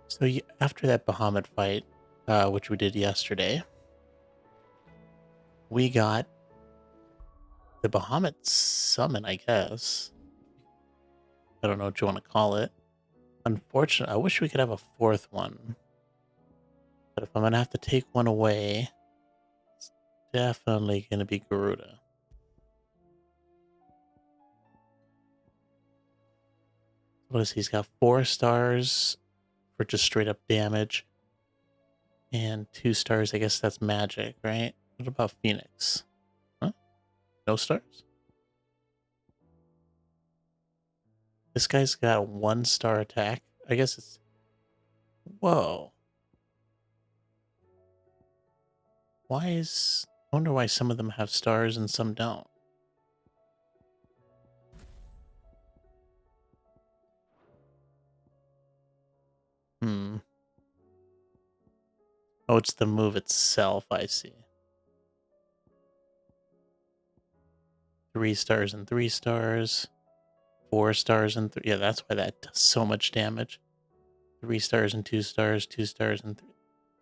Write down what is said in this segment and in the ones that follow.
So after that Bahamut fight, which we did yesterday, we got the Bahamut summon, I guess. I don't know what you want to call it. Unfortunately, I wish we could have a fourth one. But if I'm going to have to take one away, it's definitely going to be Garuda. What is he? He's got 4 stars for just straight up damage. And 2 stars, I guess that's magic, right? What about Phoenix? Huh? No stars? This guy's got a 1 star attack. I guess it's... Whoa. Why is... I wonder why some of them have stars and some don't. Hmm. Oh, it's the move itself, I see. 3 stars and 3 stars. 4 stars and 3. Yeah, that's why that does so much damage. 3 stars and 2 stars, 2 stars and 3.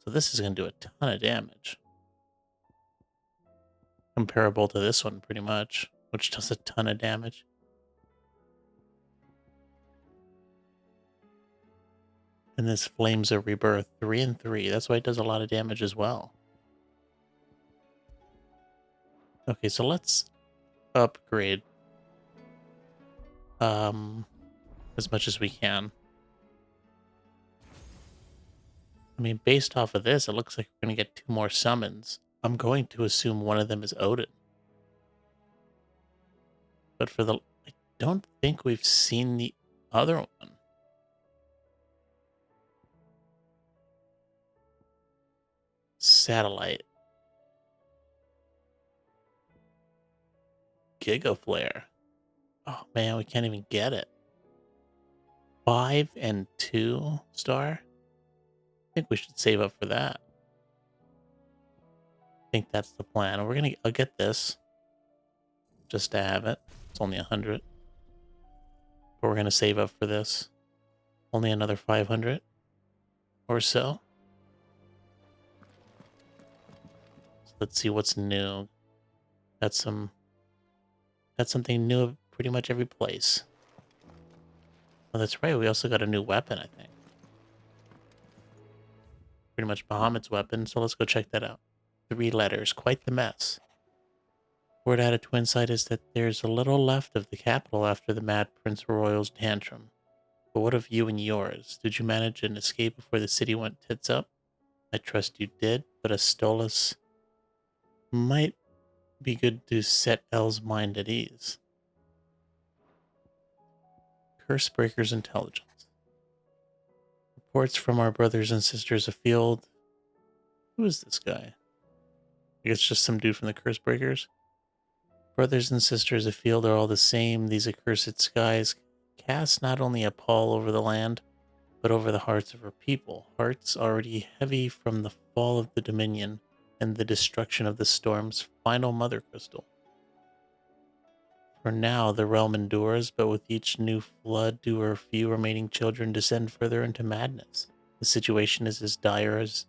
So this is going to do a ton of damage. Comparable to this one, pretty much, which does a ton of damage. And this Flames of Rebirth, 3 and 3. That's why it does a lot of damage as well. Okay, so let's upgrade as much as we can. I mean, based off of this, it looks like we're going to get 2 more summons. I'm going to assume one of them is Odin. But for the... I don't think we've seen the other one. Satellite. Giga Flare. Oh man, we can't even get it. 5 and 2 star? I think we should save up for that. I think that's the plan. I'll get this. Just to have it. It's only 100. But we're gonna save up for this. Only another 500 or so. So let's see what's new. That's something new at pretty much every place. Oh, that's right. We also got a new weapon, I think. Pretty much Bahamut's weapon, so let's go check that out. 3 letters, quite the mess. Word out of Twinside is that there's a little left of the capital after the Mad Prince Royal's tantrum. But what of you and yours? Did you manage an escape before the city went tits up? I trust you did, but Astolas might be good to set Elle's mind at ease. Cursebreaker's intelligence. Reports from our brothers and sisters afield. Who is this guy? I guess just some dude from the Cursebreakers. Brothers and sisters afield are all the same. These accursed skies cast not only a pall over the land, but over the hearts of her people, hearts already heavy from the fall of the Dominion and the destruction of the storm's final mother crystal. For now, the realm endures, but with each new flood do her few remaining children descend further into madness. The situation is as dire as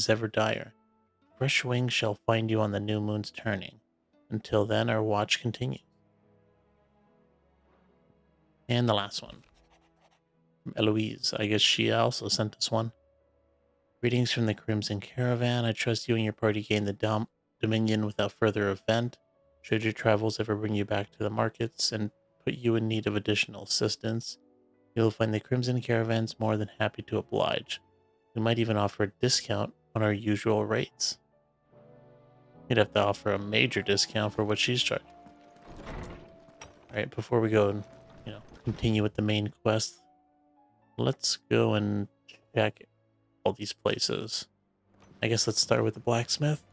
ever dire. Fresh wings shall find you on the new moon's turning. Until then, our watch continues. And the last one. From Eloise. I guess she also sent us one. Greetings from the Crimson Caravan. I trust you and your party gain the Dominion without further event. Should your travels ever bring you back to the markets and put you in need of additional assistance, you'll find the Crimson Caravans more than happy to oblige. We might even offer a discount on our usual rates. You'd have to offer a major discount for what she's charging. Alright, before we go and, continue with the main quest, let's go and check all these places. I guess let's start with the blacksmith.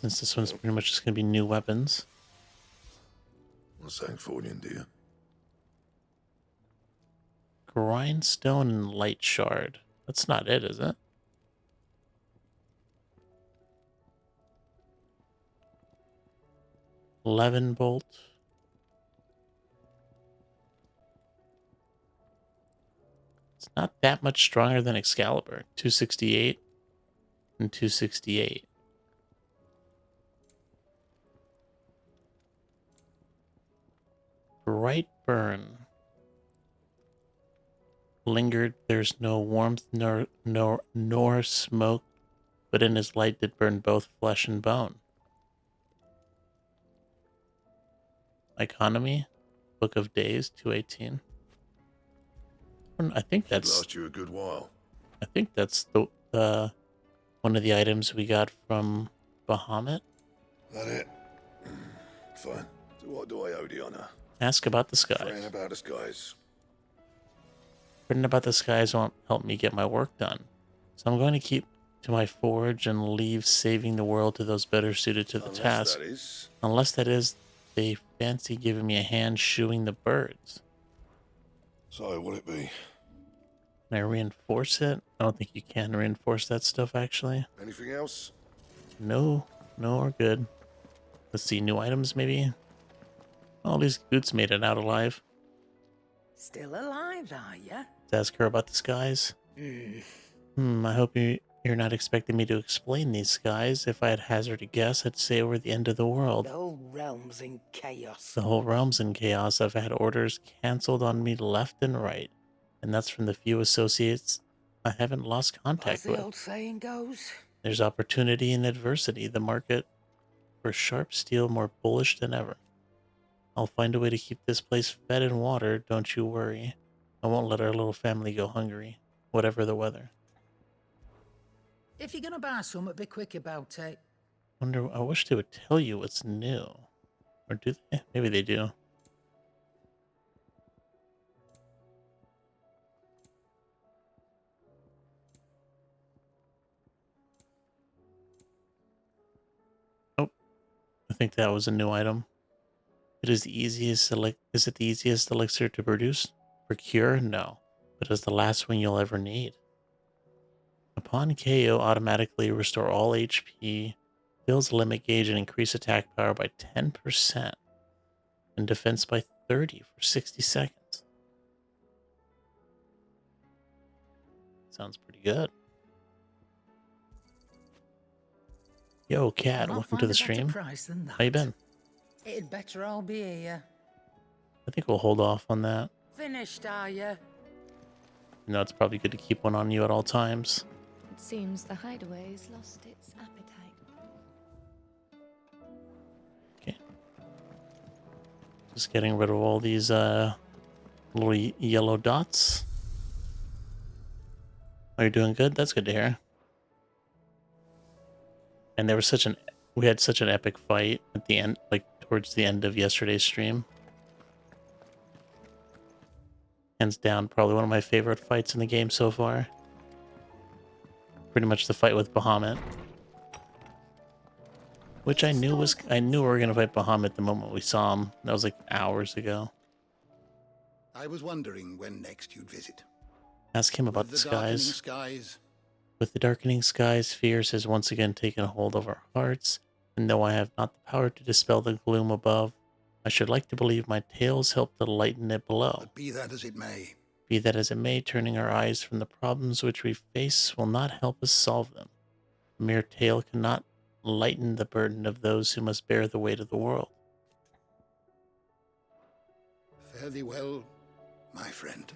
Since this one's pretty much just going to be new weapons. Wat zijn voor je, dear? Grindstone and light shard. That's not it, is it? Levin bolt. not that much stronger than Excalibur. 268 and 268. Bright burn. Lingered, there's no warmth nor smoke, but in his light did burn both flesh and bone. Economy, Book of Days, 218. I think Should that's last you a good while. the one of the items we got from Bahamut. That it? Fine. So what do I owe the honor? Ask about the Praying skies. about the skies. Written about the skies won't help me get my work done, so I'm going to keep to my forge and leave saving the world to those better suited to the Unless task. that is. Unless that is, they fancy giving me a hand shooing the birds. So, what'll it be? Can I reinforce it? I don't think you can reinforce that stuff, actually. Anything else? No, we're good. Let's see, new items, maybe? All these goods made it out alive. Still alive, are ya? Let's ask her about the skies. I hope you're not expecting me to explain these skies. If I had hazarded a guess, I'd say we're the end of the world. The whole realm's in chaos. The whole realm's in chaos. I've had orders canceled on me left and right. And that's from the few associates I haven't lost As contact the with. old saying goes. There's opportunity in adversity. The market for sharp steel more bullish than ever. I'll find a way to keep this place fed and watered, don't you worry. I won't let our little family go hungry, whatever the weather. If you're gonna buy something, be quick about it. I wish they would tell you what's new. Or do they? Maybe they do. Nope. I think that was a new item. It is the easiest is it the easiest elixir to produce? Procure? No. But it's the last one you'll ever need. Upon KO, automatically restore all HP, fills limit gauge, and increase attack power by 10%, and defense by 30 for 60 seconds. Sounds pretty good. Yo, Cat, Can't welcome find to the a better stream. price than that. How you been? It'd better all be here. I think we'll hold off on that. Finished, are ya? You know, it's probably good to keep one on you at all times. It seems the hideaway's lost its appetite. Okay. Just getting rid of all these little yellow dots. Are you doing good? That's good to hear. And there was we had such an epic fight at the end, like towards the end of yesterday's stream. Hands down, probably one of my favorite fights in the game so far. Pretty much the fight with Bahamut. Which I knew we were gonna fight Bahamut the moment we saw him. That was like hours ago. I was wondering when next you'd visit. Ask him about With the darkening skies. skies, With the darkening skies, fears has once again taken a hold of our hearts, and though I have not the power to dispel the gloom above, I should like to believe my tales help to lighten it below. but be that as it may, Be that as it may, turning our eyes from the problems which we face will not help us solve them. A mere tale cannot lighten the burden of those who must bear the weight of the world. fare thee well, my friend.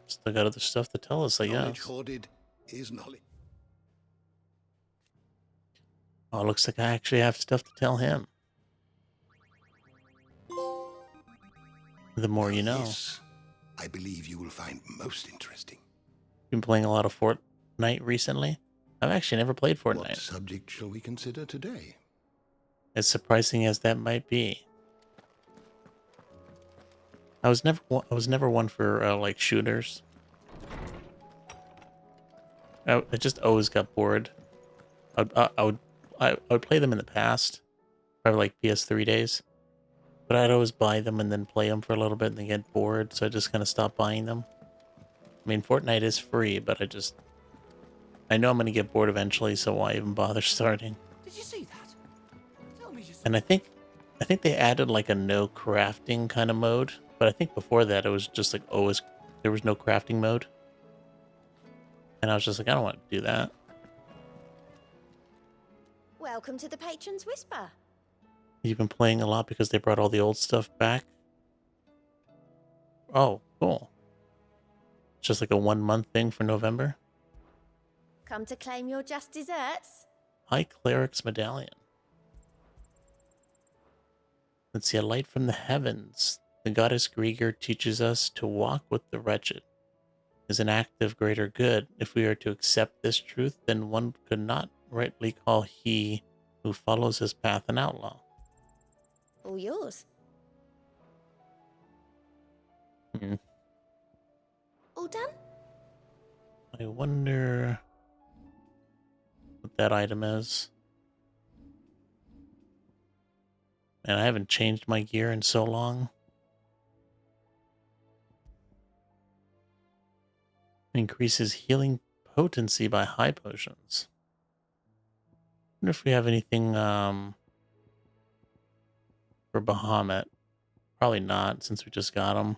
Still got other stuff to tell us, I Knowledge guess. hoarded is knowledge. Oh, it looks like I actually have stuff to tell him. The more you know. This, I believe you will find most interesting. Been playing a lot of Fortnite recently. I've actually never played What Fortnite. subject shall we consider today? As surprising as that might be. I was never one for like shooters. I just always got bored. I would play them in the past, probably like PS3 days, but I'd always buy them and then play them for a little bit and then get bored, so I just kind of stopped buying them. I mean, Fortnite is free, but I know I'm gonna get bored eventually, so why even bother starting? Did you see that? Tell me you saw And I think they added like a no crafting kind of mode, but I think before that it was just like always there was no crafting mode. And I was just like, I don't want to do that. Welcome to the Patron's Whisper. You've been playing a lot because they brought all the old stuff back? Oh, cool. It's just like a 1 month thing for November? Come to claim your just desserts? High Cleric's Medallion. Let's see, a light from the heavens. The goddess Grieger teaches us to walk with the wretched. Is an act of greater good. If we are to accept this truth, then one could not rightly call he who follows his path an outlaw. All yours. Hmm. All done? I wonder what that item is. And I haven't changed my gear in so long. Increases healing potency by high potions. Wonder if we have anything for Bahamut. Probably not, since we just got him.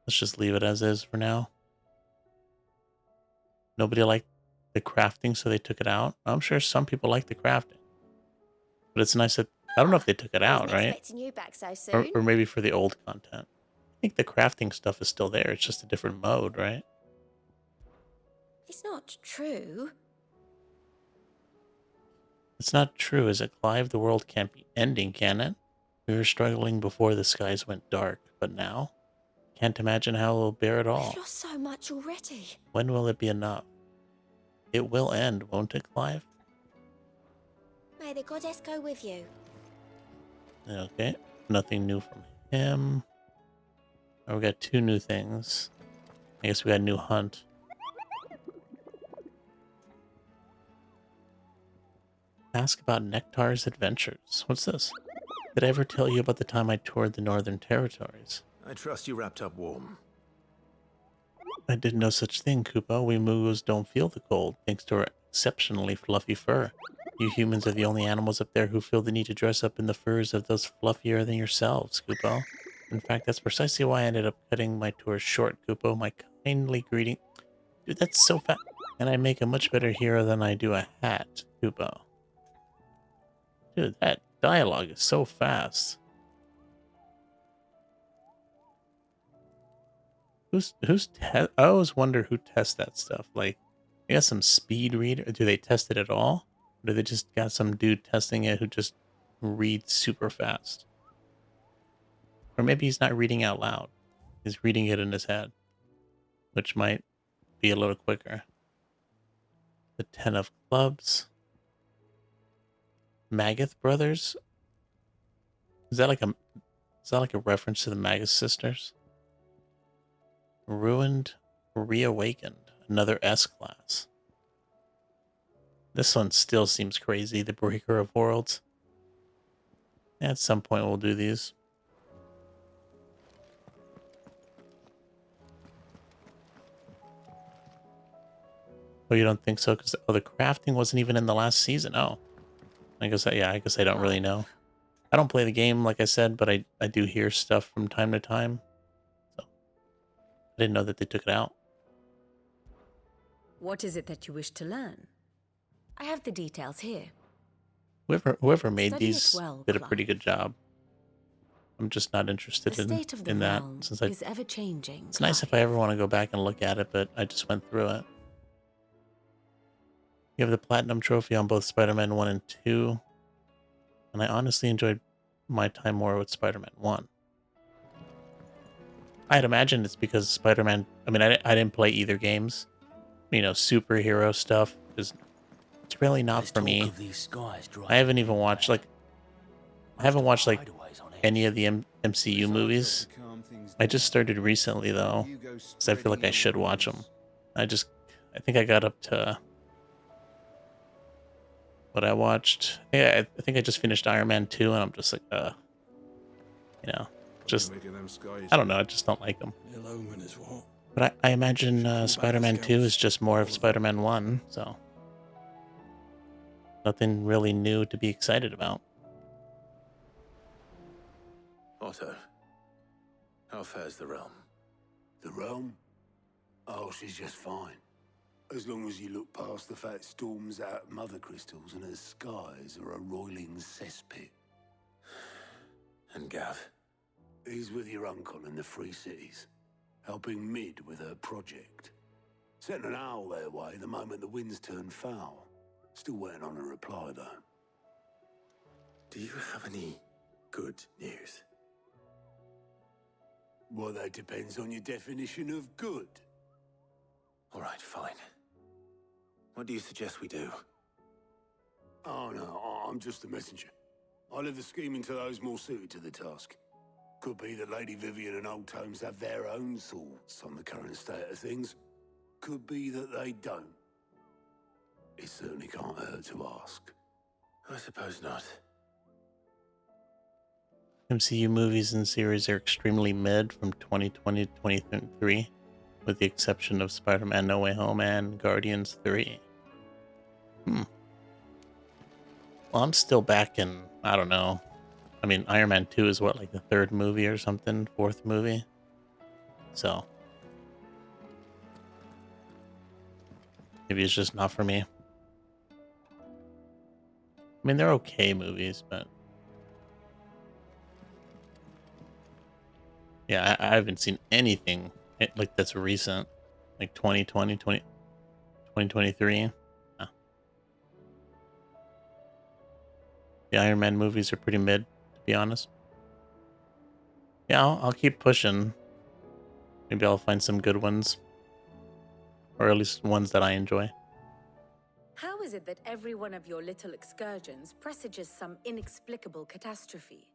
Let's just leave it as is for now. Nobody liked the crafting, so they took it out. I'm sure some people like the crafting. But it's nice that... I don't know if they took it out, Wasn't right? expecting you back so soon. Or maybe for the old content. I think the crafting stuff is still there. It's just a different mode, right? It's not true. It's not true, is it, Clive? The world can't be ending, can it? We were struggling before the skies went dark, but now? Can't imagine how we'll bear it all. We've lost so much already. When will it be enough? It will end, won't it, Clive? May the goddess go with you. Okay, nothing new from him. Oh, we got 2 new things. I guess we got a new hunt. Ask about Nectar's adventures. What's this? Did I ever tell you about the time I toured the Northern Territories? I trust you wrapped up warm. I did no such thing, Koopa. We Moogos don't feel the cold, thanks to our exceptionally fluffy fur. You humans are the only animals up there who feel the need to dress up in the furs of those fluffier than yourselves, Koopa. In fact, that's precisely why I ended up cutting my tour short, Koopa. My kindly greeting... Dude, that's so fast. And I make a much better hero than I do a hat, Koopa. Dude, that dialogue is so fast. I always wonder who tests that stuff. Like, they got some speed reader. Do they test it at all? Or do they just got some dude testing it who just reads super fast? Or maybe he's not reading out loud. He's reading it in his head, which might be a little quicker. The 10 of Clubs. Magath Brothers? Is that like a reference to the Magath sisters? Ruined, Reawakened, another S-class. This one still seems crazy, the Breaker of Worlds. At some point we'll do these. Oh, you don't think so? Because the crafting wasn't even in the last season. Oh. I guess I don't really know. I don't play the game, like I said, but I do hear stuff from time to time. So I didn't know that they took it out. What is it that you wish to learn? I have the details here. Whoever made Study it these well, did a pretty good job. I'm just not interested The state of the in that. realm Since is ever changing. it's nice if I ever want to go back and look at it, but I just went through it. You have the Platinum Trophy on both Spider-Man 1 and 2. And I honestly enjoyed my time more with Spider-Man 1. I'd imagine it's because Spider-Man... I mean, I didn't play either games. You know, superhero stuff is... It's really not for me. I haven't even watched, like... I haven't watched, like, any of the MCU movies. I just started recently, though. Because I feel like I should watch them. I think I got up to... What I watched, yeah, I think I just finished Iron Man 2, and I'm just like, you know, just, I don't know, I just don't like them. But I imagine Spider-Man 2 is just more of Spider-Man 1, so nothing really new to be excited about. Otto, how fares the realm? The realm? Oh, she's just fine. As long as you look past the fat storms out mother crystals and her skies are a roiling cesspit. And Gav? He's with your uncle in the Free Cities, helping Mid with her project. Sent an owl their way the moment the winds turned foul. Still waiting on a reply, though. Do you have any good news? Well, that depends on your definition of good. All right, fine. What do you suggest we do? Oh, no, I'm just the messenger. I leave the scheming to those more suited to the task. Could be that Lady Vivian and Old Tomes have their own thoughts on the current state of things. Could be that they don't. It certainly can't hurt to ask. I suppose not. MCU movies and series are extremely mid from 2020 to 2023, with the exception of Spider-Man No Way Home and Guardians 3. Well, I'm still back in, I don't know. I mean, Iron Man 2 is what, like the third movie or something? Fourth movie? So. Maybe it's just not for me. I mean, they're okay movies, but... Yeah, I haven't seen anything like that's recent. Like 2020, 2023. No. The Iron Man movies are pretty mid, to be honest. Yeah, I'll keep pushing. Maybe I'll find some good ones. Or at least ones that I enjoy. How is it that every one of your little excursions presages some inexplicable catastrophe?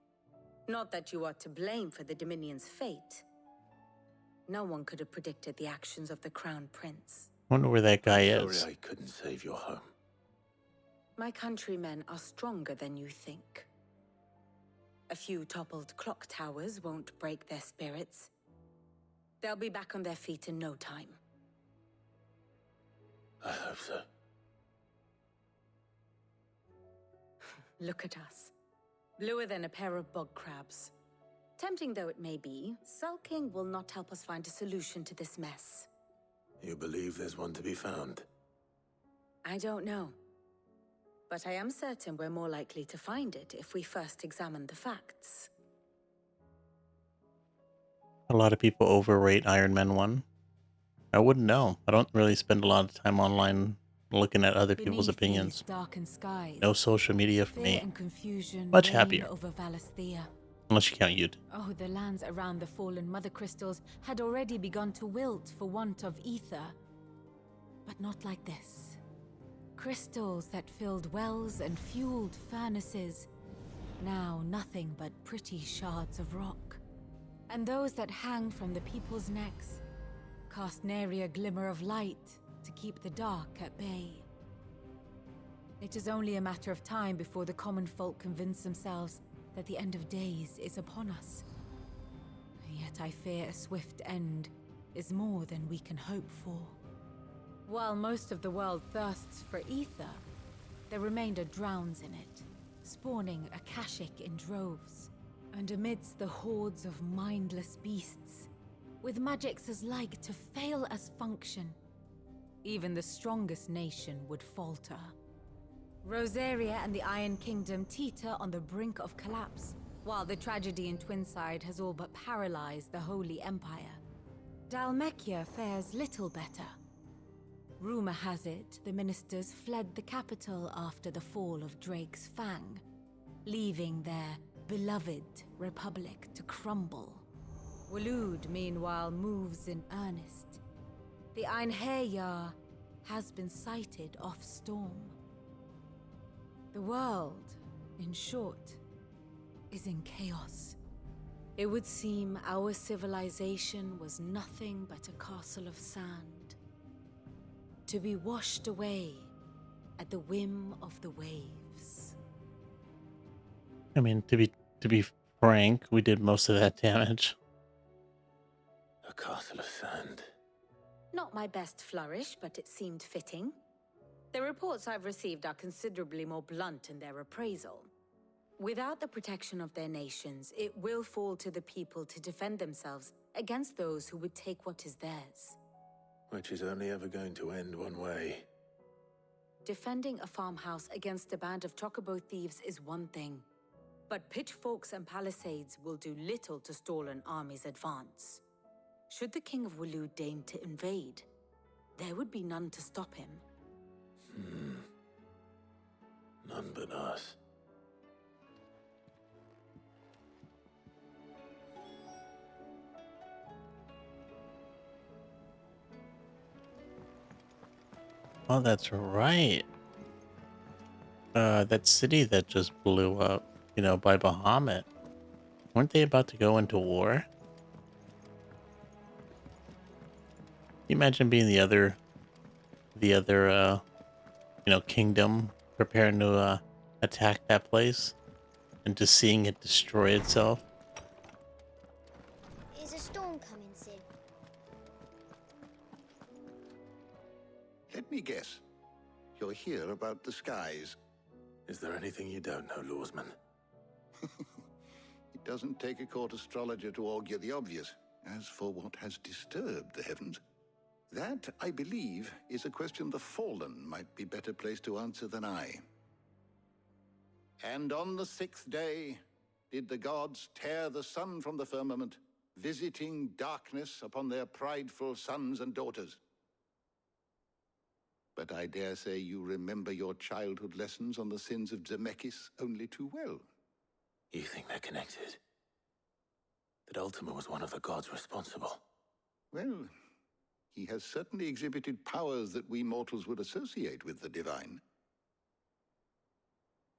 Not that you are to blame for the Dominion's fate. No one could have predicted the actions of the Crown Prince. Wonder where that guy is. Sorry I couldn't save your home. My countrymen are stronger than you think. A few toppled clock towers won't break their spirits. They'll be back on their feet in no time. I hope so. Look at us. Bluer than a pair of bog crabs. Tempting though it may be, sulking will not help us find a solution to this mess. You believe there's one to be found? I don't know. But I am certain we're more likely to find it if we first examine the facts. A lot of people overrate Iron Man 1. I wouldn't know. I don't really spend a lot of time online looking at other people's opinions. Darkened skies, No social media for fear me. and confusion Much reign happier. over Valisthea. Unless you count YouTube. Oh, the lands around the fallen mother crystals had already begun to wilt for want of ether. But not like this. Crystals that filled wells and fueled furnaces. Now nothing but pretty shards of rock. And those that hang from the people's necks cast nary a glimmer of light to keep the dark at bay. It is only a matter of time before the common folk convince themselves that the end of days is upon us. Yet I fear a swift end is more than we can hope for. While most of the world thirsts for ether, the remainder drowns in it, spawning Akashic in droves. And amidst the hordes of mindless beasts, with magics as like to fail as function, even the strongest nation would falter. Rosaria and the Iron Kingdom teeter on the brink of collapse, while the tragedy in Twinside has all but paralyzed the Holy Empire. Dhalmekia fares little better. Rumor has it the ministers fled the capital after the fall of Drake's Fang, leaving their beloved republic to crumble. Waloed, meanwhile, moves in earnest. The Einherjar has been sighted off Storm. The world, in short, is in chaos. It would seem our civilization was nothing but a castle of sand, to be washed away at the whim of the waves. I mean, to be frank, we did most of that damage. A castle of sand. Not my best flourish, but it seemed fitting. The reports I've received are considerably more blunt in their appraisal. Without the protection of their nations, it will fall to the people to defend themselves against those who would take what is theirs. Which is only ever going to end one way. Defending a farmhouse against a band of chocobo thieves is one thing, but pitchforks and palisades will do little to stall an army's advance. Should the King of Wulu deign to invade, there would be none to stop him. None but us. Oh, that's right. That city that just blew up, you know, by Bahamut. Weren't they about to go into war? Can you imagine being the other, you know, kingdom preparing to attack that place and just seeing it destroy itself? Is a storm coming, Sid? Let me guess. You're here about the skies. Is there anything you don't know, Lawsman? It doesn't take a court astrologer to augur the obvious. As for what has disturbed the heavens, that, I believe, is a question the Fallen might be better placed to answer than I. And on the 6th day did the gods tear the sun from the firmament, visiting darkness upon their prideful sons and daughters. But I dare say you remember your childhood lessons on the sins of Zemeckis only too well. You think they're connected? That Ultima was one of the gods responsible? Well, he has certainly exhibited powers that we mortals would associate with the divine.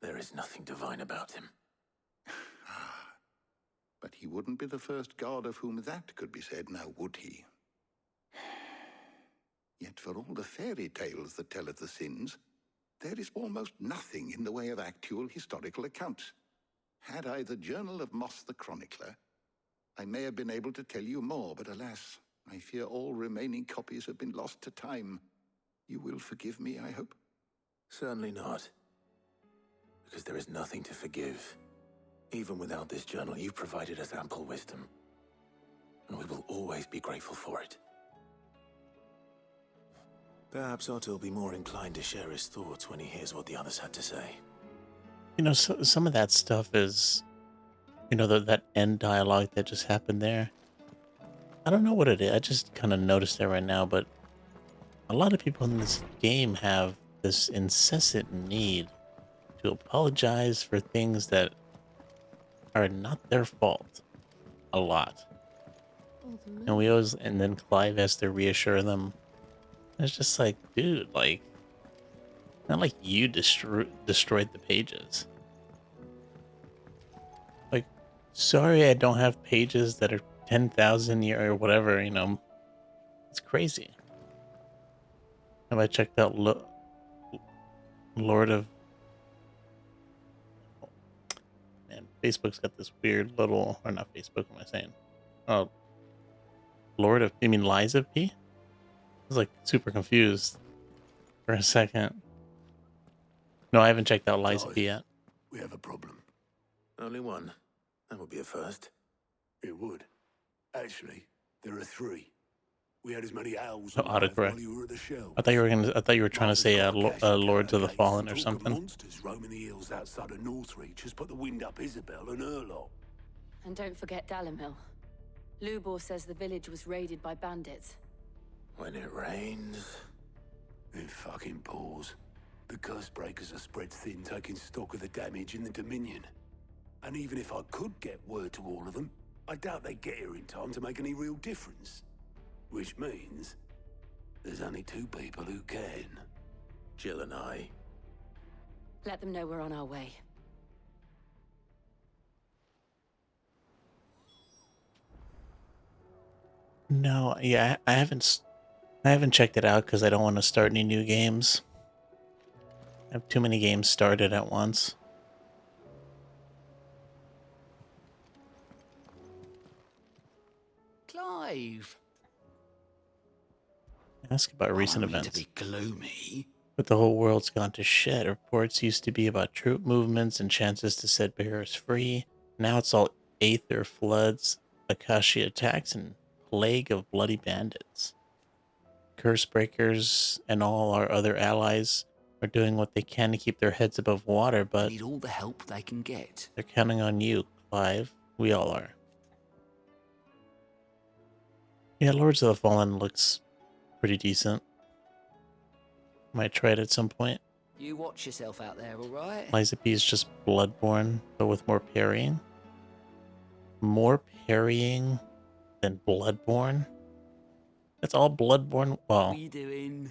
There is nothing divine about him. But he wouldn't be the first god of whom that could be said, now would he? Yet for all the fairy tales that tell of the sins, there is almost nothing in the way of actual historical accounts. Had I the Journal of Moss the Chronicler, I may have been able to tell you more, but alas, I fear all remaining copies have been lost to time. You will forgive me, I hope? Certainly not. Because there is nothing to forgive. Even without this journal, you provided us ample wisdom. And we will always be grateful for it. Perhaps Otto will be more inclined to share his thoughts when he hears what the others had to say. You know, so, some of that stuff is, you know, that end dialogue that just happened there. I don't know what it is. I just kind of noticed that right now, but a lot of people in this game have this incessant need to apologize for things that are not their fault. A lot. And we always, and then Clive has to reassure them. It's just like, dude, like, not like you destroyed the pages. Like, sorry I don't have pages that are 10,000 year or whatever, you know. It's crazy. Have I checked out Lord of... Man, Facebook's got this weird little... Or not Facebook, what am I saying? Oh, Lord of... You mean Lies of P? I was like super confused for a second. No, I haven't checked out Lies of P yet. We have a problem. Only one. That would be a first. It would. Actually, there are 3. We had as many owls Autocorrect. while you were at the show. I thought you were trying to say Lords of the Fallen or something. Monsters roaming the hills outside of Northreach has put the wind up Isabel and her lot. And don't forget Dalimil. Lubor says the village was raided by bandits. When it rains, it fucking pours. The Cursebreakers are spread thin, taking stock of the damage in the Dominion. And even if I could get word to all of them, I doubt they'd get here in time to make any real difference. Which means there's only 2 people who can. Jill and I. Let them know we're on our way. No, yeah, I haven't checked it out because I don't want to start any new games. I have too many games started at once. Clive. Ask about recent I don't mean events. to be gloomy, But the whole world's gone to shit. Reports used to be about troop movements and chances to set bearers free. Now it's all aether floods, Akashi attacks, and plague of bloody bandits. Curse breakers and all our other allies are doing what they can to keep their heads above water, but Need all the help they can get. they're counting on you, Clive. We all are. Yeah, Lords of the Fallen looks pretty decent. Might try it at some point. You watch yourself out there, all right? Liza P is just Bloodborne, but with more parrying. More parrying than Bloodborne? That's all Bloodborne. Well, What are you doing?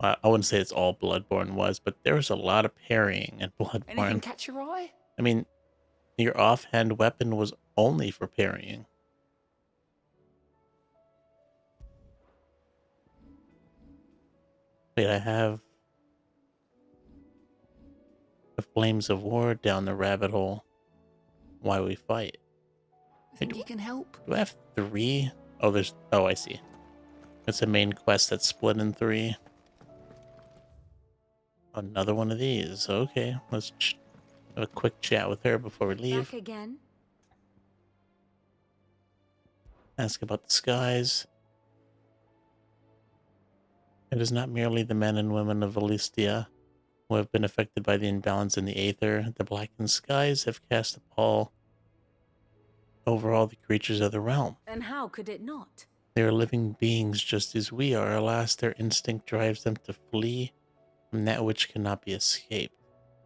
I wouldn't say it's all Bloodborne was, but there was a lot of parrying in Anything Bloodborne. catch your eye? I mean, your offhand weapon was only for parrying. Wait, I have the Flames of War down the rabbit hole. Why we fight. Think you can help? Do I have 3? Oh, there's... Oh, I see. It's a main quest that's split in 3. Another one of these. Okay, let's have a quick chat with her before we leave. Back again? Ask about the skies. It is not merely the men and women of Valistia who have been affected by the imbalance in the aether. The blackened skies have cast a pall over all the creatures of the realm. And how could it not? They are living beings just as we are. Alas, their instinct drives them to flee from that which cannot be escaped,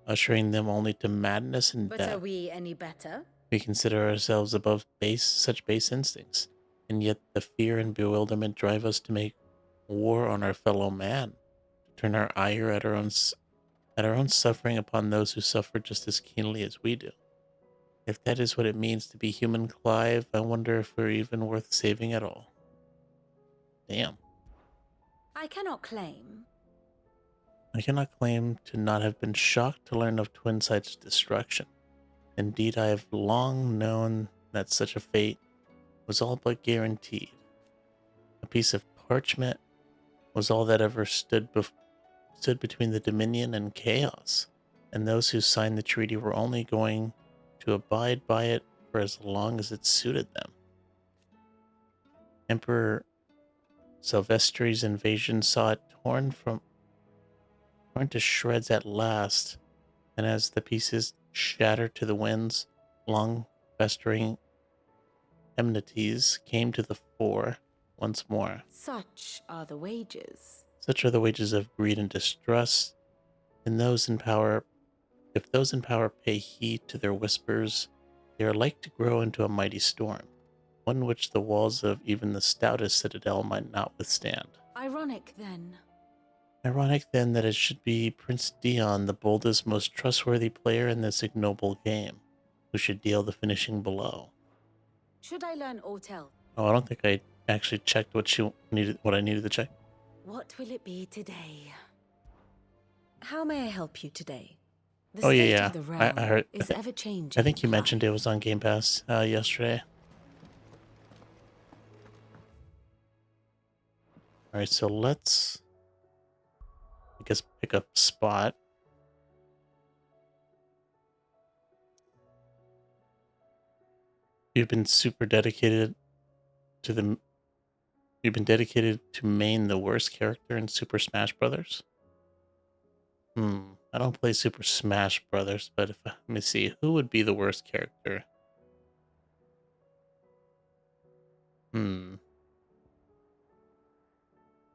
ushering them only to madness and But death. are we any better? We consider ourselves above such base instincts, and yet the fear and bewilderment drive us to make war on our fellow man, to turn our ire at our own suffering upon those who suffer just as keenly as we do. If that is what it means to be human, Clive, I wonder if we're even worth saving at all. Damn. I cannot claim. I cannot claim to not have been shocked to learn of Twinsight's destruction. Indeed, I have long known that such a fate was all but guaranteed. A piece of parchment was all that ever stood between the Dominion and chaos, and those who signed the treaty were only going to abide by it for as long as it suited them. Emperor Silvestri's invasion saw it torn to shreds at last, and as the pieces shattered to the winds, long festering enmities came to the fore once more. Such are the wages. Such are the wages of greed and distrust, and those in power, if those in power pay heed to their whispers, they are like to grow into a mighty storm, one which the walls of even the stoutest citadel might not withstand. Ironic, then. Ironic, then, that it should be Prince Dion, the boldest, most trustworthy player in this ignoble game, who should deal the finishing blow. Should I learn Autel? Oh, I don't think I actually checked what I needed to check. What will it be today? How may I help you today? The Oh, state yeah. of the realm I heard. is ever changing. I think you mentioned it was on Game Pass yesterday. All right, so let's, I guess, pick up Spot. You've been super dedicated to the. You've been dedicated to main the worst character in Super Smash Brothers. I don't play Super Smash Brothers, but let me see, who would be the worst character?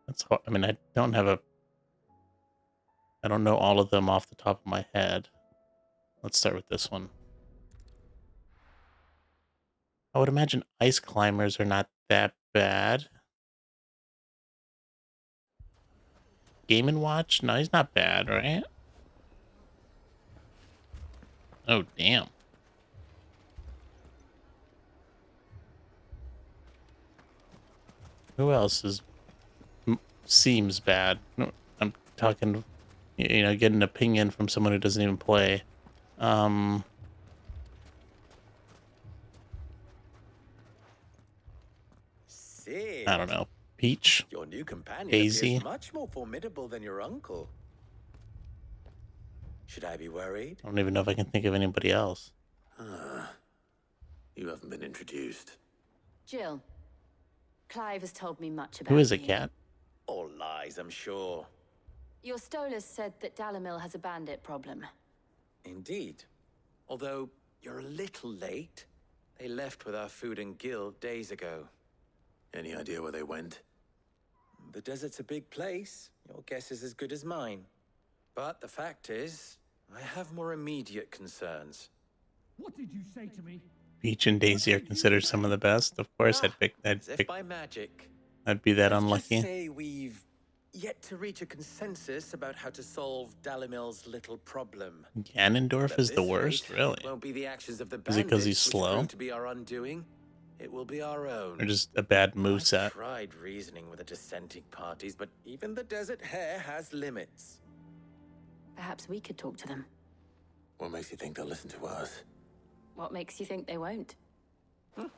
That's hard. I mean, I don't know all of them off the top of my head. Let's start with this one. I would imagine ice climbers are not that bad. Game & Watch? No, he's not bad, right? Oh, damn. Who else seems bad? No, I'm talking, get an opinion from someone who doesn't even play. I don't know. Peach, Your new companion Daisy. appears much more formidable than your uncle. Should I be worried? I don't even know if I can think of anybody else. You haven't been introduced. Jill, Clive has told me much about Who is a you. cat? All lies, I'm sure. Your Stolas said that Dalamil has a bandit problem. Indeed. Although you're a little late. They left with our food and guild days ago. Any idea where they went? The desert's a big place. Your guess is as good as mine. But the fact is, I have more immediate concerns. What did you say to me? Peach and Daisy are considered some of the best. Of course, I'd As if by magic. I'd be that Let's unlucky. just say we've yet to reach a consensus about how to solve Dalimil's little problem. Ganondorf At is the this worst, rate, really? It won't be the actions of the Is it 'cause he's bandits which slow? prove to be our undoing. It will be our own. Or just a bad I moveset? tried reasoning with the dissenting parties, but even the Desert Hare has limits. Perhaps we could talk to them. What makes you think they'll listen to us? What makes you think they won't?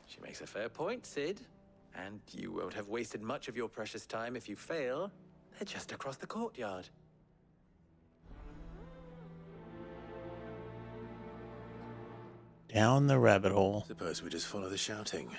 She makes a fair point, Sid. And you won't have wasted much of your precious time if you fail. They're just across the courtyard. Down the rabbit hole. Suppose we just follow the shouting.